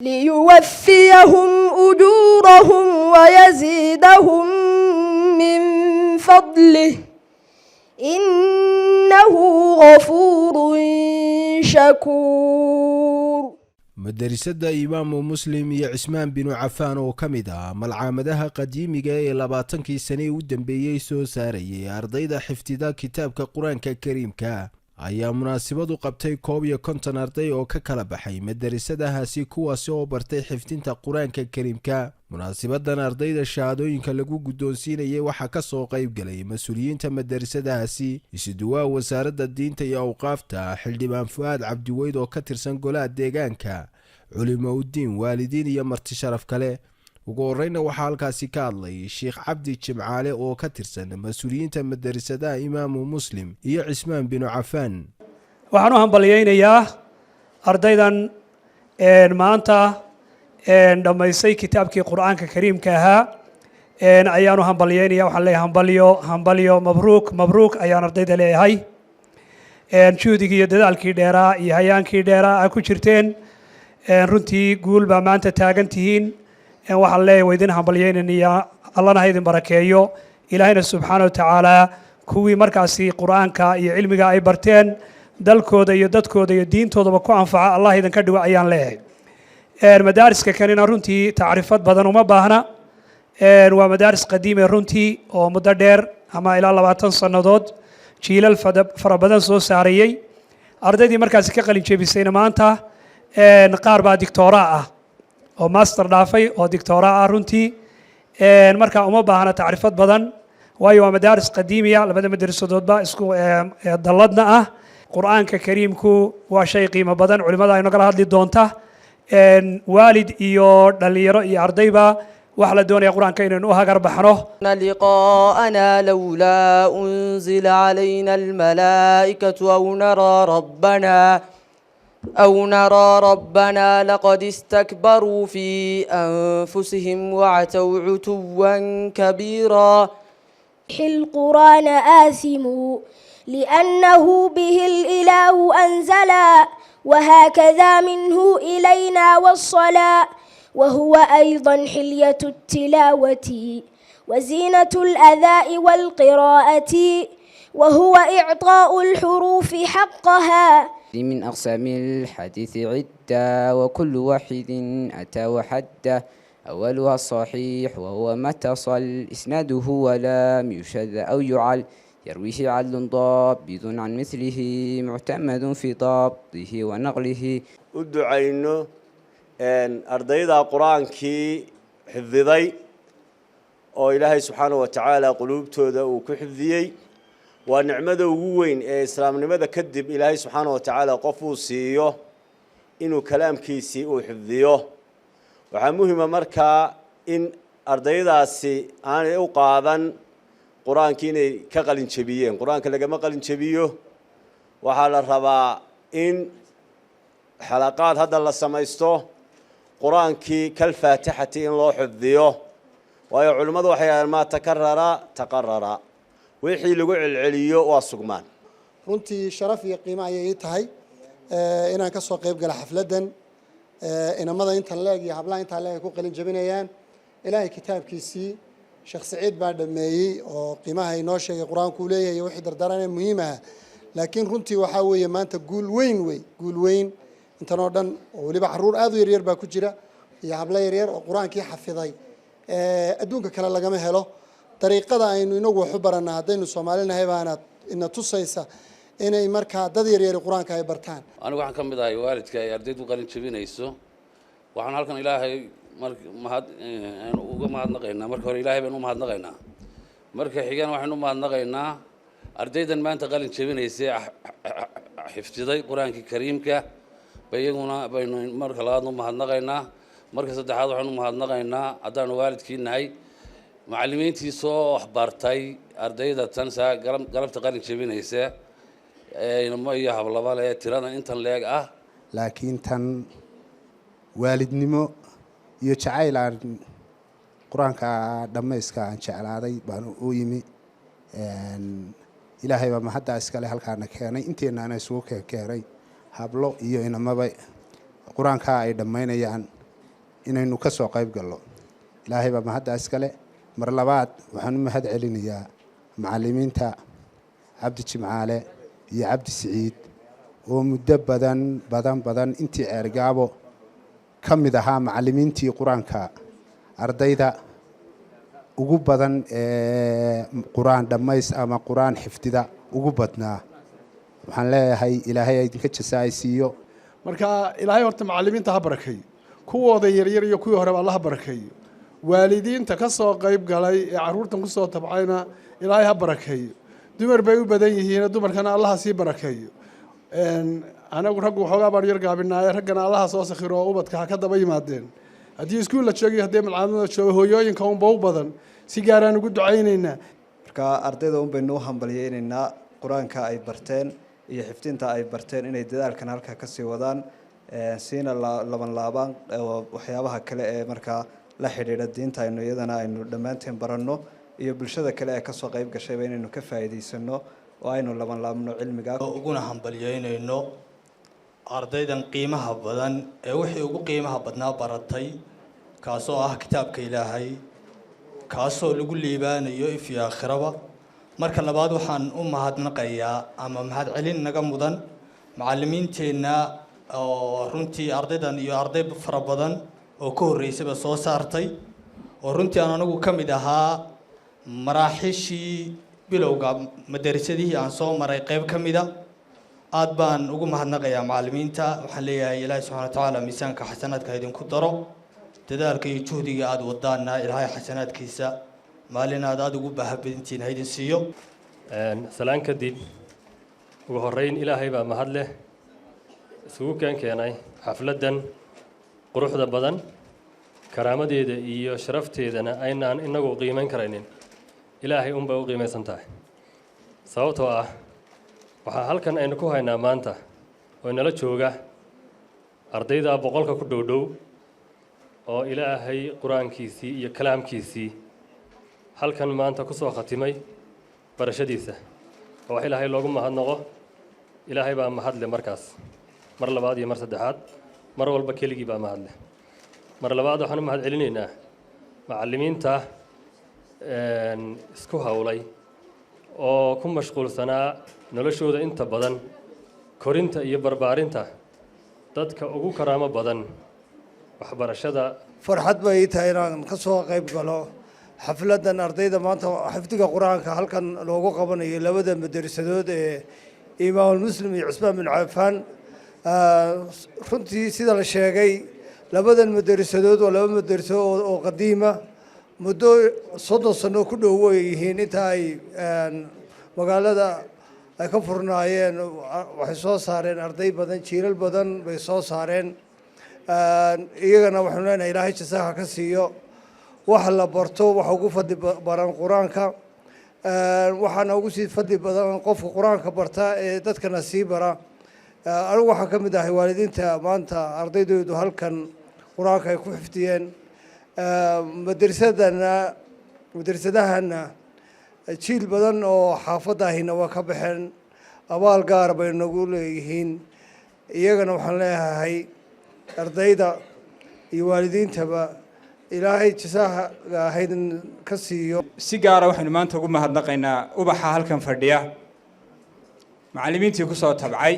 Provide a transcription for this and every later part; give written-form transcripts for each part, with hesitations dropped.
ليوفيهم أجورهم ويزيدهم من فضله إنه غفور شكور. madarasada imaamu muslim iyo cismaan binu cafaan oo ka mid ah malcaamadaha qadiimiga ee 20kii sane u dambeeyey soo saarayay ardayda xifdida kitaabka quraanka kariimka ayaa munaasabadu qabtay 51 arday oo ka kala baxay madarasadahaasi kuwaas oo bartay xifdinta quraanka kariimka. munaasabadan ardayda shahaadooyinka lagu guddoonsiinayay waxa ka soo qayb galay mas'uuliyiinta madarasadahaasi isuduwaa wasaaradda diinta iyo awqaafta xildhibaan Fuaad Cabdiweyd oo ka tirsan golaha deegaanka culimo u diin waalidiin iyo marti sharaf kale. ugu horeyna waxa halkaasi ka hadlay Sheekh Cabdi Jimcaale oo ka tirsan mas'uuliyiinta madarasada imaamu muslim iyo cismaan binu cafaan. waxaan u hambaliyeynayaa ardaydan maanta dhamaysay kitaabkii quraanka kariimka ahaa ayaanu hambalyeynaya. waxaan leeyahay hambalyo mabruuk ayaan ardayda leeyahay. juhdigii iyo dadaalkii dheeraa iyo hayaankii dheeraa ay ku jirteen runtii guul baa maanta taagan tihiin. waxaan leeyahay waa idin hambalyeynaya, allana ha idin barakeeyo. ilaahayna subxaana wa tacaala kuwii markaasi quraanka iyo cilmiga ay barteen dalkooda iyo dadkooda iyo diintoodaba ku anfaca allah idinka dhigo ayaan leeyahay. madaariska kanina runtii tacriifad badan uma baahna. waa madaaris qadiime runtii oo muddo dheer ama ilaa 20 sannadood jiilal fara badan soo saarayay. ardaydii markaasi ka qalin jebisayna maanta qaar baa dictoraa ah oo master dhaafay oo dictoraa ah runtii. marka uma baahna tacriifad badan waayo waa madaaris qadiimiya, labada madrasadoodba isku dalladna ah. quraanka kariimku waa shay qiimo badan, culimada ay nagala hadli doonta. والد iyo dhalinyaro iyo ardayba wax la doonaya quraanka inaynu u hagar baxno. liqaana lawla unzila alayna almalaa'ikatu aw nara rabbana laqad istakbaru fi anfusihim wa'ataw 'utuwan kabira. القرآن آثم لأنه به الإله أنزلا وهكذا منه إلينا والصلاة وهو أيضا حلية التلاوة وزينة الأداء والقراءة وهو إعطاء الحروف حقها. من أقسام الحديث عدة وكل واحد أتى وحده. أولها الصحيح وهو ما اتصل إسناده ولم يشذ أو يعل يرويه عدل ضابط عن مثله معتمد في ضبطه ونقله. ودعينه أن أرضيدا قرآنكي حفظي أو إلهي سبحانه وتعالى قلوبته وكحفظي ونعمده وين إسلام لماذا كذب إلهي سبحانه وتعالى قفوسيه إنه كلام كيسي وحفظيه. waxaa muhiima markaa in ardaydaasi aanay u qaadan quraankii inay ka qalin jabiyeen. quraanka lagama qalin jabiyo, waxaa la rabaa in xalaqaad hadda la samaysto quraankii kal faatixati in loo xifdiyo. waayo culimadu waxay yiraahdaan ma taqarrara wixii lagu celceliyo waa sugmaan. runtii sharaf iyo qiimo ayay tahay inaan ka soo qayb gala xafladan. inamada intan leeg iyo hablaha intan leeg ku qalin jabinayaan ilaahay kitaabkiisii Sheekh Saciid baa dhameeyay oo qiimaha inoo sheegay quraanku leeyahay wixii dardaran muhiim ah. laakiin runtii waxa weeye maanta guul weyn intan oo dhan oo waliba caruur aad u yar baa ku jira iyo habla yar oo quraankii xafiday adduunka kale lagama helo. dariiqada aynu inagu wax u baranaa haddaynu Soomaalinahay baana ina tusaysa inay markaa dad yar quraanka ay bartaan. anigu waxaan ka mid ahay waalidka ay ardaydu qalin jabinayso. waxaan halkan ilaahay uga mahadnaqaynaa. marka hore ilaahay baan u mahadnaqaynaa. marka xigaan waxaan u mahadnaqaynaa ardaydan maanta qalin jabinaysay xifdiday quraankii kariimka bayaguna baynu marka labaad u mahadnaqaynaa. marka saddexaad waxaan u mahadnaqaynaa haddaan waalidkii nahay macallimiintii soo waxbartay ardayda tan galabta qalin jabinaysa inama iyo hablaba leh tiradan intan leeg ah. laakiin tan waalidnimo iyo jacayl aan quraanka dhamayska aan jeclaaday baan u yimi. ilaahay baa mahadda iskale halkaana keenay inteena isugu keenay hablo iyo inamaba quraanka ay dhamaynayaan inaynu ka soo qayb gallo ilaahay baa mahadda iskale mar labaad waxaan u mahad celinayaa macallimiinta cabdi jimcaale iyo cabdi siciid oo muddo badan intii ceergaabo ka mid ahaa macallimiintii qur-aanka ardayda ugu badan ee qur-aan dhammays ama qur-aan xifdida ugu badnaa waxaan leeyahay ilaahay idinka jasaaysiiyo marka ilaahay horta macallimiinta ha barakeeyo kuwooda yaryar iyo kuwii horeba alla ha barakeeyo waalidiinta ka soo qayb galay ee carruurtan ku soo tabcayna ilaahay ha barakeeyo dumar bay u badan yihiin dumarkana allaha sii barakeeyo anagu raggu waxoogaa baan yar gaabinaaye raggana allaha soo sakhiro oo ubadka ha ka daba yimaadeen haddii iskuul la joogiyo haddii malcaamada joogo hooyooyinka unba u badan si gaaraan ugu ducaynaynaa marka ardayda un baynu u hambalyaynaynaa qur-aanka ay barteen iyo xifdinta ay barteen inay dadaalkan halkaa kasii wadaan siina laban laabaan waxyaabaha kale ee markaa la xidhiidha diinta aynu iyadana aynu dhammaanteen baranno iyo bulshada kale ee kasoo qayb gashayba inaynu ka faa'iidaysano oo aynu laban laabno cilmiga uguna hambalyaynayno ardaydan qiimaha badan ee wixii ugu qiimaha badnaa baratay kaasoo ah kitaabka ilaahay kaasoo lagu liibaanayo if iyo aakhiraba marka labaad waxaan u mahadnaqayaa ama mahadcelin naga mudan macallimiinteenna oo runtii ardaydan iyo arday fara badan oo ka horreysayba soo saartay oo runtii aan anigu ka mid ahaa maraaxiishii bilowga madarasadihii aan soo maray qayb ka mida aad baan ugu mahadnaqayaa macallimiinta waxaan leeyahay ilaahay subxaana wa tacaala miisaanka xasanaadka idinku daro dadaalka iyo juhdiga aad wadaana ilaahay xasanaadkiisa maalin aad ugu baahabadintiin ha idin siiyo salaan kadib ugu horreyn ilaahay baa mahad leh isugu keenay xafladdan quruxda badan karaamadeeda iyo sharafteedana aynaan inagu qiimayn karaynin ilaahay unbay u qiimaysan tahay sababtoo ah waxaa halkan aynu ku haynaa maanta oo inala jooga ardayda boqolka ku dhowdhow oo ilaahay qur-aankiisii iyo kalaamkiisii halkan maanta ku soo khatimay barashadiisa oo wax ilaahay loogu mahadnaqo ilaahay baa mahadle markaas mar labaad iyo mar saddexaad mar walba keligii baa mahadle mar labaad waxaan u mahad celinaynaa macallimiinta isku hawlay oo ku mashquulsanaa noloshooda inta badan korinta iyo barbaarinta dadka ugu karaamo badan waxbarashada farxad bay tahay inaan ka soo qayb galo xafladan ardayda maanta xifdiga qur-aanka halkan loogu qabanayo labada madarisadood ee imaamulmuslim iyo cusmaan bin cafaan runtii sida la sheegay labadan madarisadood waa laba madarisadood oo qadiima muddo 30 sano ku dhow way yihiin inta ay magaalada ay ka furnaayeen waxay soo saareen arday badan jiilal badan bay soo saareen iyagana waxaanu leenahay ilaahay jasaaha ka siiyo wax la barto waxa ugu fadli badan qur-aanka waxaana ugu sii fadli badan qofka qur-aanka barta ee dadkana sii bara anigu waxaan ka mid ahay waalidiinta maanta ardaydoodu halkan qur-aanka ay ku xifdiyeen madrasadahana jiil badan oo xaafadahina waa ka baxeen abaal gaar bay nagu leeyihiin iyagana waxaan leeyahay ardayda iyo waalidiintaba ilaahay jasaaha haydan ka siiyo si gaara waxaynu maanta ugu mahadnaqaynaa ubaxa halkan fadhiya macallimiintii ku soo tabcay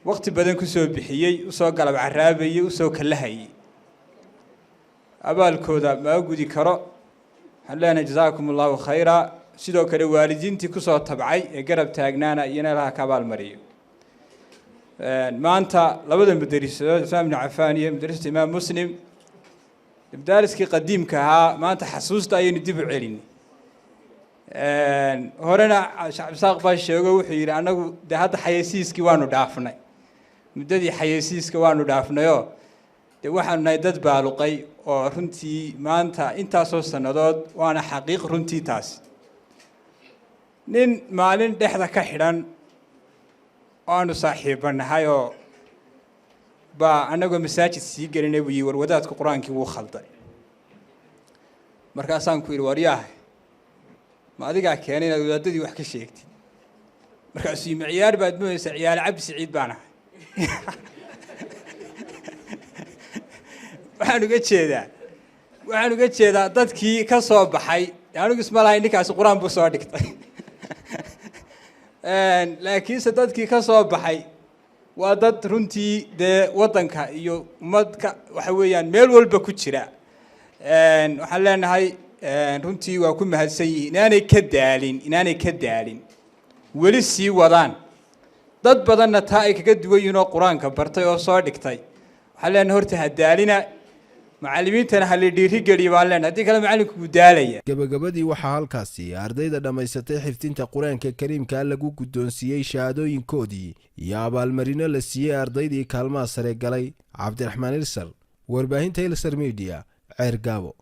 waqti badan ku soo bixiyey usoo galab caraabayey usoo kalahayey abaalkooda ma gudi karo waxaan leenahay jazaakum allahu khayra sidoo kale waalidiintii ku soo tabcay ee garab taagnaana iyana ilaha ka abaalmariyo maanta labada madarisadood Cusmaan bin Cafaan iyo madrasada Imaam Muslim ibdaaliskii qadiimka ahaa maanta xasuusta ayaynu dib u celin horena shacab saaq baa sheego wuxuu yiri anagu de hadda xayeysiiskii waanu dhaafnay muddadii xayeysiiska waanu dhaafnayo de waxaanu nahay dad baaluqay oo runtii maanta intaasoo sannadood waana xaqiiq runtii taas nin maalin dhexda ka xidhan aanu saaxiibanahay oo baa anagoo masaajid sii gelinay buu yiri warwadaadka qur-aankii wuu khalday markaasaan ku yiri waryahay ma adigaa keenay inaad wadaadadii wax ka sheegtid markaasuu ma ciyaar baad moodaysaa ciyaal cabdi siciid baan ahay waxaan uga jeedaa dadkii ka soo baxay anigu isma lahayn ninkaasi qur-aan buu soo dhigtay laakiinse dadkii ka soo baxay waa dad runtii dee waddanka iyo ummadka waxa weeyaan meel walba ku jira waxaan leenahay runtii waa ku mahadsan yihiin inaanay ka daalin weli sii wadaan dad badanna taa ay kaga duwan yihiin oo qur-aanka bartay oo soo dhigtay waxaan leenahay horta ha daalina macallimiintana ha la dhiirigeliyo baan leenahay haddii kale macallinku wuu daalaya gabagabadii waxaa halkaasi ardayda dhammaysatay xifdinta qur-aanka kariimka lagu guddoonsiiyey shahaadooyinkoodii iyo abaalmarino la siiyey ardaydii kaalmaha sare galay. cabdiraxmaan ilsar, warbaahinta Ilsar Media, Ceergaabo.